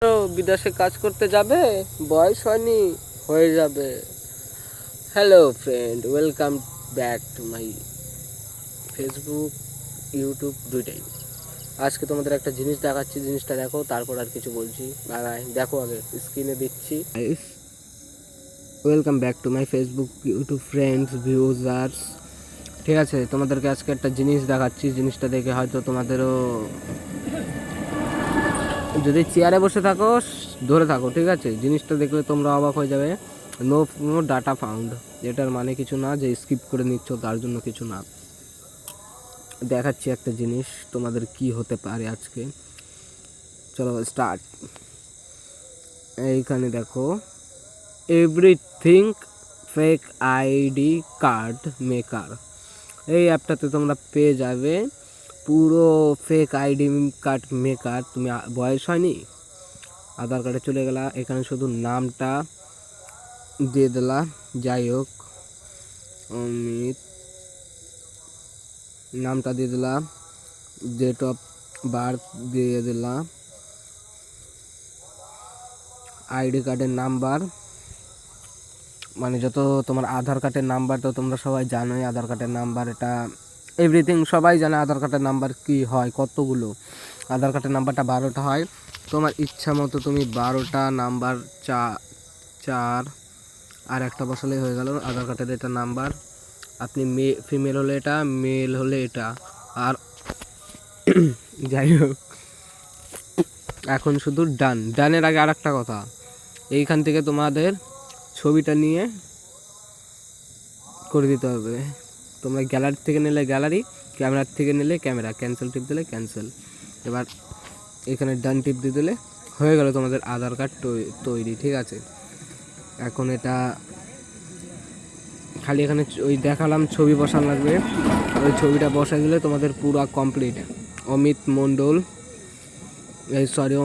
তো বিদেশে কাজ করতে যাবে, বয়স হয়নি, হয়ে যাবে। Hello friend, welcome back to my Facebook, YouTube দুইটাই। আজকে তোমাদের একটা জিনিস দেখাচ্ছি, জিনিসটা দেখো, তারপর আর কিছু বলছি। বাই, দেখো আগে স্ক্রিনে দিচ্ছি। Welcome back to my Facebook, YouTube friends, viewers. ঠিক আছে, তোমাদেরকে আজকে একটা জিনিস দেখাচ্ছি। জিনিসটা দেখে হয়তো তোমাদেরও, যদি চেয়ারে বসে থাকো ধরে থাকো, ঠিক আছে। জিনিসটা দেখলে তোমরা অবাক হয়ে যাবে। নো নো ডাটা ফাউন্ড, এটার মানে কিছু না যে স্কিপ করে নিচ্ছ, তার জন্য কিছু না। দেখাচ্ছি একটা জিনিস তোমাদের কি হতে পারে আজকে। চলো স্টার্ট। এইখানে দেখো, everything fake ID card maker. এই অ্যাপটাতে তোমরা পেয়ে যাবে পুরো ফেক আইডি কার্ড মেকার। তুমি বয়স হয়নি, আধার কার্ডে চলে গেলা, এখানে শুধু নামটা দিয়ে দিলা, যাই হোক অমিত নামটা দিয়ে দিলা, ডেট অফ বার্থ দিয়ে দিলা, আইডি কার্ডের নাম্বার, মানে যত তোমার আধার কার্ডের নাম্বার তো তোমরা সবাই জানোই। আধার কার্ডের নাম্বার এটা এভরিথিং সবাই জানে। আধার কার্ডের নাম্বার কি হয়, কতগুলো আধার কার্ডের নাম্বারটা 12টা হয়। তোমার ইচ্ছা মতো তুমি 12টা নাম্বার চার আর একটা বসালেই হয়ে গেল আধার কার্ডের এটা নাম্বার। আপনি ফিমেল হলে এটা, মেল হলে এটা। আর যাই হোক, এখন শুধু ডানের আগে আর একটা কথা, এইখান থেকে তোমাদের ছবিটা নিয়ে করে দিতে হবে। তোমরা গ্যালারি থেকে নিলে গ্যালারি, ক্যামেরার থেকে নিলে ক্যামেরা, ক্যান্সেল টিপ দিলে ক্যান্সেল। এবার এখানে ডান টিপ দিয়ে দিলে হয়ে গেল তোমাদের আধার কার্ড তৈরি, ঠিক আছে। এখন এটা খালি এখানে ওই দেখালাম ছবি বসানো লাগবে, ওই ছবিটা বসা দিলে তোমাদের পুরো কমপ্লিট। অমিত মণ্ডল,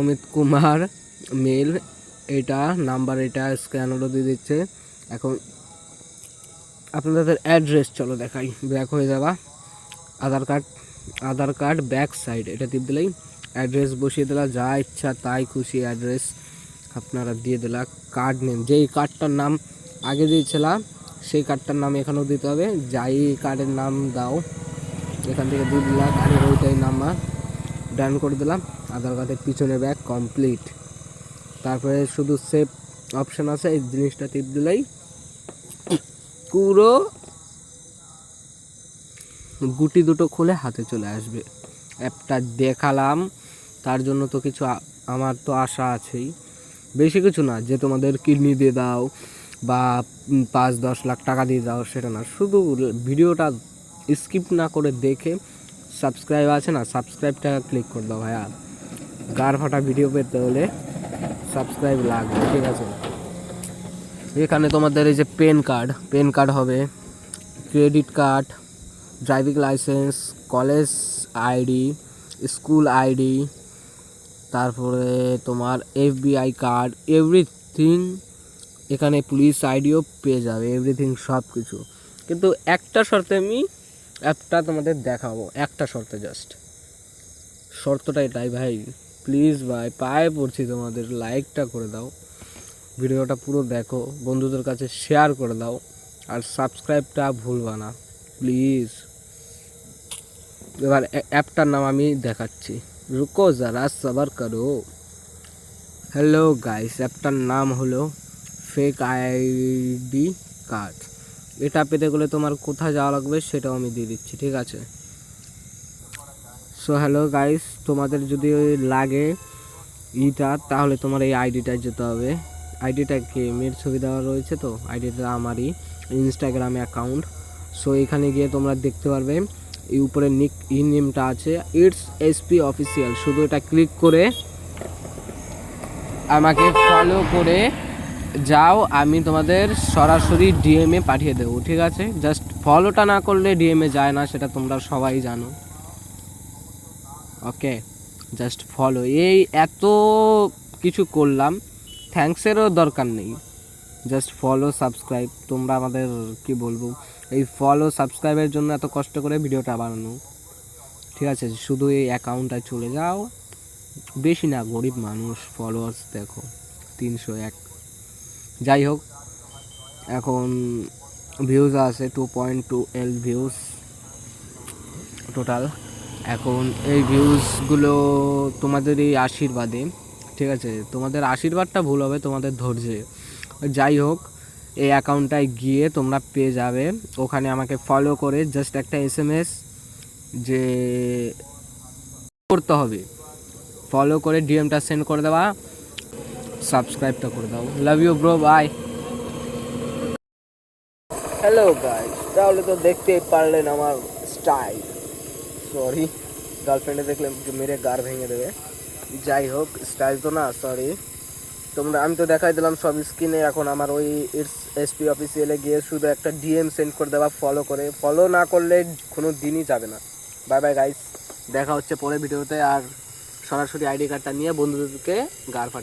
অমিত কুমার, মেল এটা, নাম্বার এটা, স্ক্যানারও দিয়ে দিচ্ছে। এখন আপনাদের অ্যাড্রেস চলো দেখাই, ব্যাক হয়ে যাবা। আধার কার্ড ব্যাক সাইড, এটা টিপ দিলেই অ্যাড্রেস বসিয়ে দিলা, যা ইচ্ছা তাই খুশি অ্যাড্রেস আপনারা দিয়ে দিলা। কার্ড নেম, যেই কার্ডটার নাম আগে দিয়েছিলাম সেই কার্ডটার নাম এখানেও দিতে হবে। যাই কার্ডের নাম দাও, এখান থেকে 2 লাখ আর ওইটাই নাম্বার ডান করে দিলাম। আধার কার্ডের পিছনে ব্যাক কমপ্লিট। তারপরে শুধু সেভ অপশান আছে, এই জিনিসটা টিপ দিলেই পুরো গুটি দুটো খুলে হাতে চলে আসবে। অ্যাপটা দেখালাম, তার জন্য তো কিছু আমার তো আশা আছেই। বেশি কিছু না যে তোমাদের কিডনি দিয়ে দাও বা 5-10 লাখ টাকা দিয়ে দাও, সেটা না। শুধু ভিডিওটা স্কিপ না করে দেখে সাবস্ক্রাইব আছে না, সাবস্ক্রাইবটা ক্লিক করে দাও ভাইয়া। গার ফাটা ভিডিও পেতে হলে সাবস্ক্রাইব লাগবে, ঠিক আছে। এখানে তোমাদের এই যে পেন কার্ড হবে, credit card, driving licence, college ID, school ID, তারপরে তোমার FBI কার্ড, এভরিথিং। এখানে পুলিশ আইডিও পেয়ে যাবে, এভরিথিং সব কিছু। কিন্তু একটা শর্তে আমি অ্যাপটা তোমাদের দেখাবো, একটা শর্তে, জাস্ট শর্তটা এটাই ভাই, প্লিজ ভাই পায়ে পড়ছি তোমাদের, লাইকটা করে দাও, ভিডিওটা পুরো দেখো, বন্ধুদের কাছে শেয়ার করে দাও, আর সাবস্ক্রাইবটা ভুলবা না প্লিজ। এবার অ্যাপটার নাম আমি দেখাচ্ছি, রুকো যারা সবার করো। হ্যালো গাইস, অ্যাপটার নাম হলো ফেক আইডি কার্ড। এটা পেতে গেলে তোমার কোথায় যাওয়া লাগবে সেটাও আমি দিয়ে দিচ্ছি, ঠিক আছে। সো হ্যালো গাইস, তোমাদের যদি লাগে ইটা, তাহলে তোমার এই আইডিটায় যেতে হবে। আইডিটা কে মেয়ের ছবি দেওয়া রয়েছে, তো আইডিটা আমারই ইনস্টাগ্রামে অ্যাকাউন্ট। সো এখানে গিয়ে তোমরা দেখতে পারবে এই উপরে নেমটা আছে, ইটস SP অফিসিয়াল। শুধু এটা ক্লিক করে আমাকে ফলো করে যাও, আমি তোমাদের সরাসরি DM পাঠিয়ে দেবো, ঠিক আছে। জাস্ট ফলোটা না করলে DM যায় না, সেটা তোমরা সবাই জানো। ওকে, জাস্ট ফলো। এই এত কিছু করলাম, থ্যাঙ্কসেরও দরকার নেই, জাস্ট ফলো সাবস্ক্রাইব। তোমরা আমাদের কি বলবো, এই ফলো সাবস্ক্রাইবের জন্য এত কষ্ট করে ভিডিওটা বানানো, ঠিক আছে। শুধু এই অ্যাকাউন্টটায় চলে যাও, বেশি না, গরিব মানুষ, ফলোয়ার্স দেখো 301। যাই হোক, এখন ভিউজ আছে 2.2L ভিউজ টোটাল। এখন এই ভিউজগুলো তোমাদেরই আশীর্বাদে, ঠিক আছে, তোমাদের আশীর্বাদটা ভুল হবে, তোমাদের ধৈর্যে। যাই হোক, এই অ্যাকাউন্টটায় গিয়ে তোমরা পেয়ে যাবে, ওখানে আমাকে ফলো করে জাস্ট একটা SMS যে করতে হবে, ফলো করে ডিএমটা সেন্ড করে দেওয়া, সাবস্ক্রাইবটা করে দাও। Love you bro, bye. Hello guys, তাহলে তো দেখতেই পারলেন আমার স্টাইল। সরি, গার্লফ্রেন্ডে দেখলে মেরে গার ভেঙে দেবে। যাই হোক, স্টাইল তো না, সরি। আমি তো দেখাই দিলাম সব স্ক্রিনে। এখন আমার ওই ইটস এসপি অফিসিয়ালে গিয়ে শুধু একটা ডিএম সেন্ড করে দেওয়া, ফলো করে। ফলো না করলে কোনো দিনই যাবে না। বাই বাই গাইস, দেখা হচ্ছে পরের ভিডিওতে। আর সরাসরি আইডি কার্ডটা নিয়ে বন্ধুদেরকে গার ফাটিয়ে